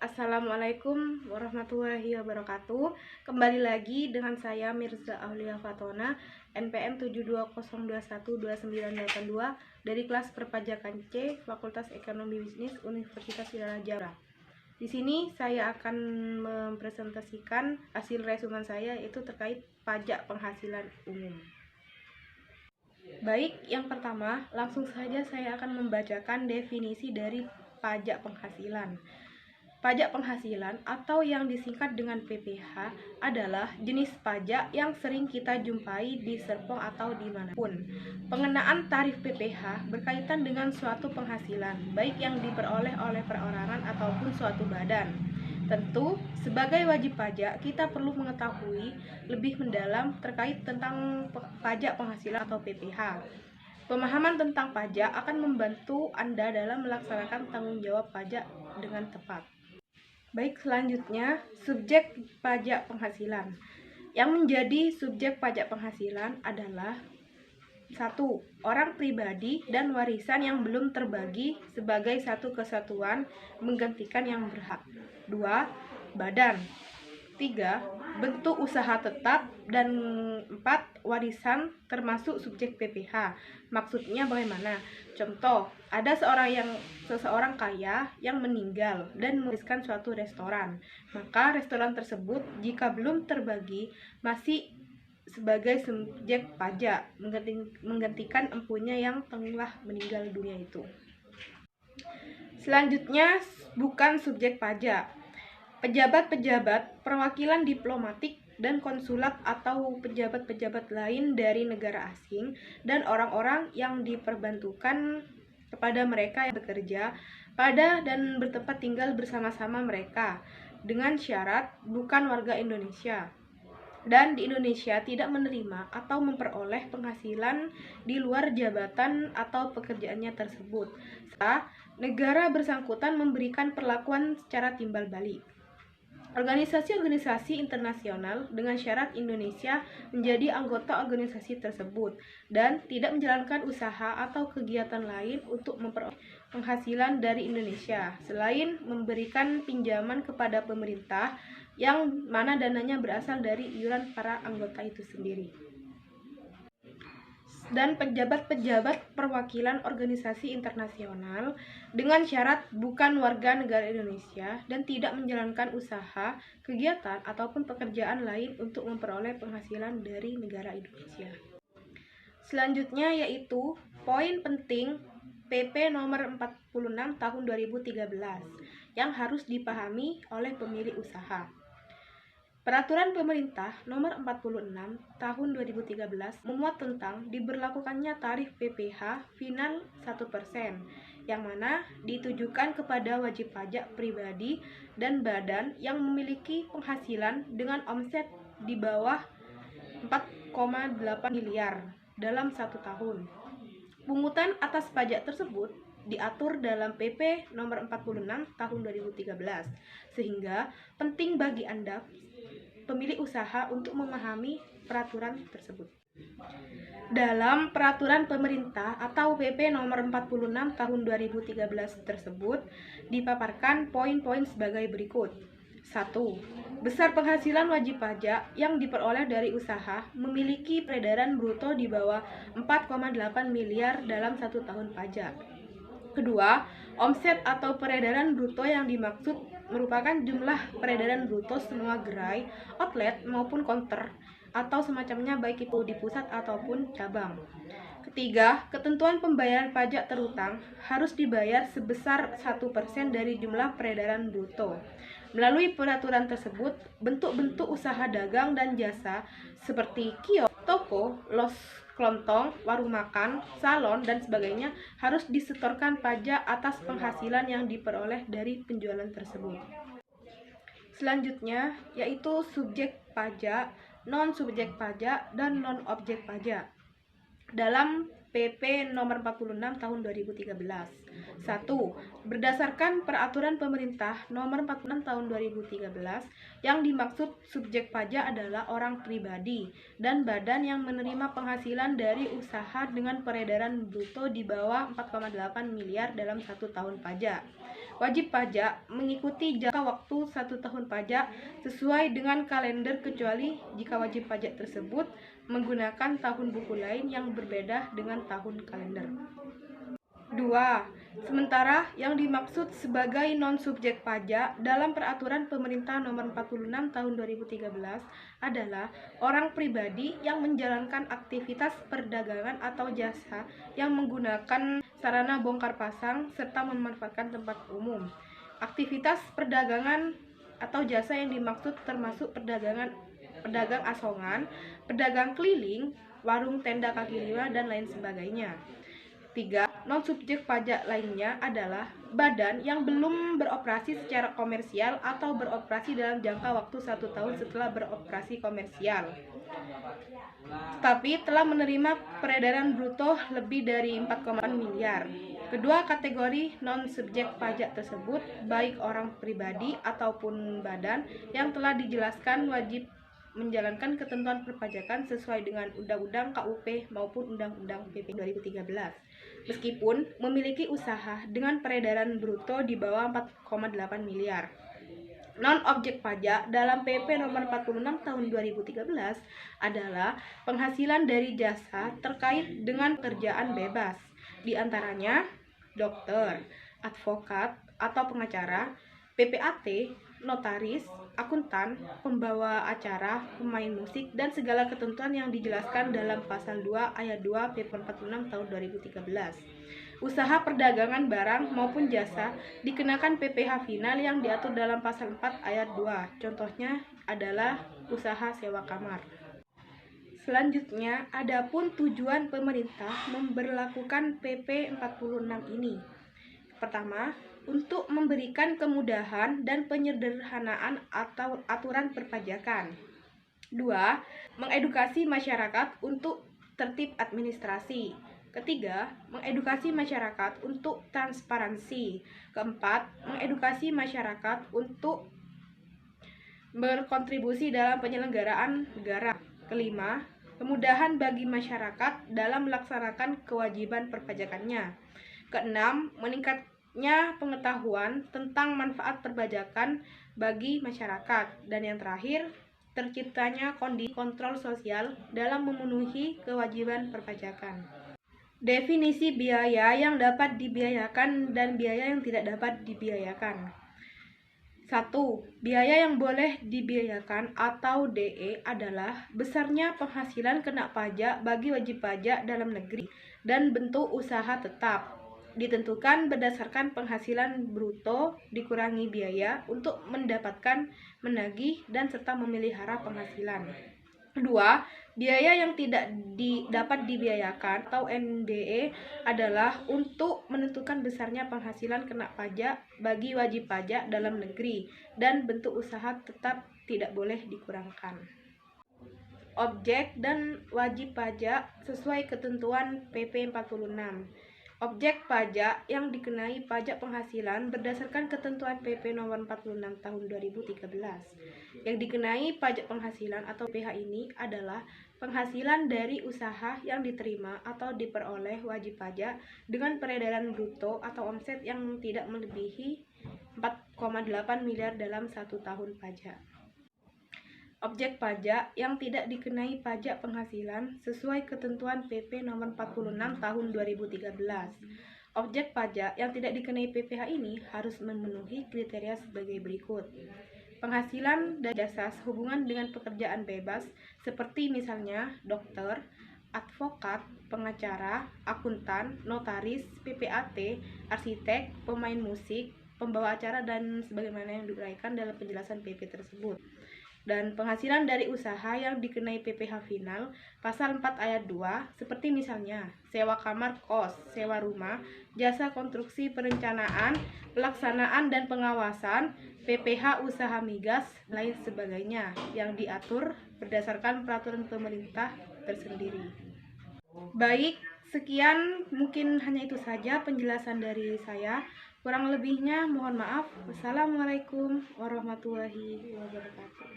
Assalamualaikum warahmatullahi wabarakatuh. Kembali lagi dengan saya Mirza Aulia Fatona, NPM 72021292 dari kelas perpajakan C, Fakultas Ekonomi Bisnis Universitas Indonesia. Di sini saya akan mempresentasikan hasil resumen saya, yaitu terkait pajak penghasilan umum. Baik, yang pertama, langsung saja saya akan membacakan definisi dari pajak penghasilan. Pajak penghasilan atau yang disingkat dengan PPH adalah jenis pajak yang sering kita jumpai di Serpong atau dimanapun. Pengenaan tarif PPH berkaitan dengan suatu penghasilan, baik yang diperoleh oleh perorangan ataupun suatu badan. Tentu, sebagai wajib pajak, kita perlu mengetahui lebih mendalam terkait tentang pajak penghasilan atau PPH. Pemahaman tentang pajak akan membantu Anda dalam melaksanakan tanggung jawab pajak dengan tepat. Baik, selanjutnya subjek pajak penghasilan. Yang menjadi subjek pajak penghasilan adalah 1. Orang pribadi dan warisan yang belum terbagi sebagai satu kesatuan menggantikan yang berhak. 2. Badan. 3. Bentuk usaha tetap. Dan 4. Warisan termasuk subjek PPH. Maksudnya bagaimana? Contoh, ada seseorang kaya yang meninggal dan mewariskan suatu restoran. Maka restoran tersebut jika belum terbagi masih sebagai subjek pajak, menggantikan empunya yang telah meninggal dunia itu. Selanjutnya, bukan subjek pajak. Pejabat-pejabat, perwakilan diplomatik dan konsulat atau pejabat-pejabat lain dari negara asing dan orang-orang yang diperbantukan kepada mereka yang bekerja pada dan bertempat tinggal bersama-sama mereka dengan syarat bukan warga Indonesia dan di Indonesia tidak menerima atau memperoleh penghasilan di luar jabatan atau pekerjaannya tersebut, serta negara bersangkutan memberikan perlakuan secara timbal balik. Organisasi-organisasi internasional dengan syarat Indonesia menjadi anggota organisasi tersebut dan tidak menjalankan usaha atau kegiatan lain untuk memperoleh penghasilan dari Indonesia selain memberikan pinjaman kepada pemerintah yang mana dananya berasal dari iuran para anggota itu sendiri. Dan pejabat-pejabat perwakilan organisasi internasional dengan syarat bukan warga negara Indonesia dan tidak menjalankan usaha, kegiatan, ataupun pekerjaan lain untuk memperoleh penghasilan dari negara Indonesia. Selanjutnya yaitu poin penting PP nomor 46 tahun 2013 yang harus dipahami oleh pemilik usaha. Peraturan Pemerintah Nomor 46 Tahun 2013 memuat tentang diberlakukannya tarif PPH final 1%, yang mana ditujukan kepada wajib pajak pribadi dan badan yang memiliki penghasilan dengan omset di bawah 4,8 miliar dalam 1 tahun. Pungutan atas pajak tersebut diatur dalam PP Nomor 46 Tahun 2013, sehingga penting bagi Anda pemilik usaha untuk memahami peraturan tersebut. Dalam peraturan pemerintah atau PP nomor 46 tahun 2013 tersebut dipaparkan poin-poin sebagai berikut. 1. Besar penghasilan wajib pajak yang diperoleh dari usaha memiliki peredaran bruto di bawah 4,8 miliar dalam 1 tahun pajak. Kedua, omset atau peredaran bruto yang dimaksud merupakan jumlah peredaran bruto semua gerai, outlet maupun counter atau semacamnya baik itu di pusat ataupun cabang. Ketiga, ketentuan pembayaran pajak terutang harus dibayar sebesar 1% dari jumlah peredaran bruto. Melalui peraturan tersebut, bentuk-bentuk usaha dagang dan jasa seperti kios, toko, los kelontong, warung makan, salon, dan sebagainya harus disetorkan pajak atas penghasilan yang diperoleh dari penjualan tersebut. Selanjutnya yaitu subjek pajak, non-subjek pajak, dan non-objek pajak. Dalam PP nomor 46 tahun 2013. 1. Berdasarkan peraturan pemerintah nomor 46 tahun 2013, yang dimaksud subjek pajak adalah orang pribadi dan badan yang menerima penghasilan dari usaha dengan peredaran bruto di bawah 4,8 miliar dalam 1 tahun pajak. Wajib pajak mengikuti jangka waktu 1 tahun pajak sesuai dengan kalender kecuali jika wajib pajak tersebut menggunakan tahun buku lain yang berbeda dengan tahun kalender. 2. Sementara yang dimaksud sebagai non-subjek pajak dalam Peraturan Pemerintah Nomor 46 Tahun 2013 adalah orang pribadi yang menjalankan aktivitas perdagangan atau jasa yang menggunakan sarana bongkar pasang serta memanfaatkan tempat umum. Aktivitas perdagangan atau jasa yang dimaksud termasuk pedagang asongan, pedagang keliling, warung tenda kaki lima, dan lain sebagainya. 3. Non-subjek pajak lainnya adalah badan yang belum beroperasi secara komersial atau beroperasi dalam jangka waktu 1 tahun setelah beroperasi komersial, tapi telah menerima peredaran bruto lebih dari 4,8 miliar. Kedua kategori non-subjek pajak tersebut, baik orang pribadi ataupun badan yang telah dijelaskan wajib menjalankan ketentuan perpajakan sesuai dengan Undang-Undang KUP maupun Undang-Undang PP 2013, meskipun memiliki usaha dengan peredaran bruto di bawah 4,8 miliar. Non-objek pajak dalam PP Nomor 46 Tahun 2013 adalah penghasilan dari jasa terkait dengan pekerjaan bebas, di antaranya dokter, advokat atau pengacara, PPAT, notaris, akuntan, pembawa acara, pemain musik, dan segala ketentuan yang dijelaskan dalam Pasal 2 Ayat 2 PP 46 Tahun 2013. Usaha perdagangan barang maupun jasa dikenakan PPh final yang diatur dalam Pasal 4 Ayat 2. Contohnya adalah usaha sewa kamar. Selanjutnya, adapun tujuan pemerintah memberlakukan PP 46 ini. Pertama, untuk memberikan kemudahan dan penyederhanaan atau aturan perpajakan. 2. Mengedukasi masyarakat untuk tertib administrasi. Ketiga, mengedukasi masyarakat untuk transparansi. Keempat, mengedukasi masyarakat untuk berkontribusi dalam penyelenggaraan negara. Kelima, kemudahan bagi masyarakat dalam melaksanakan kewajiban perpajakannya. Keenam, meningkatnya pengetahuan tentang manfaat perpajakan bagi masyarakat. Dan yang terakhir, terciptanya kondisi kontrol sosial dalam memenuhi kewajiban perpajakan. Definisi biaya yang dapat dibiayakan dan biaya yang tidak dapat dibiayakan. 1. Biaya yang boleh dibiayakan atau DE adalah besarnya penghasilan kena pajak bagi wajib pajak dalam negeri dan bentuk usaha tetap, ditentukan berdasarkan penghasilan bruto dikurangi biaya untuk mendapatkan, menagih, dan serta memelihara penghasilan. 2. Biaya yang tidak dapat dibiayakan atau NDE adalah untuk menentukan besarnya penghasilan kena pajak bagi wajib pajak dalam negeri dan bentuk usaha tetap tidak boleh dikurangkan. Objek dan wajib pajak sesuai ketentuan PP 46. Objek pajak yang dikenai pajak penghasilan berdasarkan ketentuan PP Nomor 46 Tahun 2013. Yang dikenai pajak penghasilan atau PH ini adalah penghasilan dari usaha yang diterima atau diperoleh wajib pajak dengan peredaran bruto atau omset yang tidak melebihi 4,8 miliar dalam 1 tahun pajak. Objek pajak yang tidak dikenai pajak penghasilan sesuai ketentuan PP Nomor 46 Tahun 2013. Objek pajak yang tidak dikenai PPh ini harus memenuhi kriteria sebagai berikut. Penghasilan dan jasa sehubungan dengan pekerjaan bebas seperti misalnya dokter, advokat, pengacara, akuntan, notaris, PPAT, arsitek, pemain musik, pembawa acara, dan sebagaimana yang diuraikan dalam penjelasan PP tersebut. Dan penghasilan dari usaha yang dikenai PPh final Pasal 4 Ayat 2 seperti misalnya sewa kamar kos, sewa rumah, jasa konstruksi perencanaan, pelaksanaan dan pengawasan, PPh usaha migas, lain sebagainya yang diatur berdasarkan peraturan pemerintah tersendiri. Baik, sekian mungkin hanya itu saja penjelasan dari saya. Kurang lebihnya mohon maaf. Wassalamualaikum warahmatullahi wabarakatuh.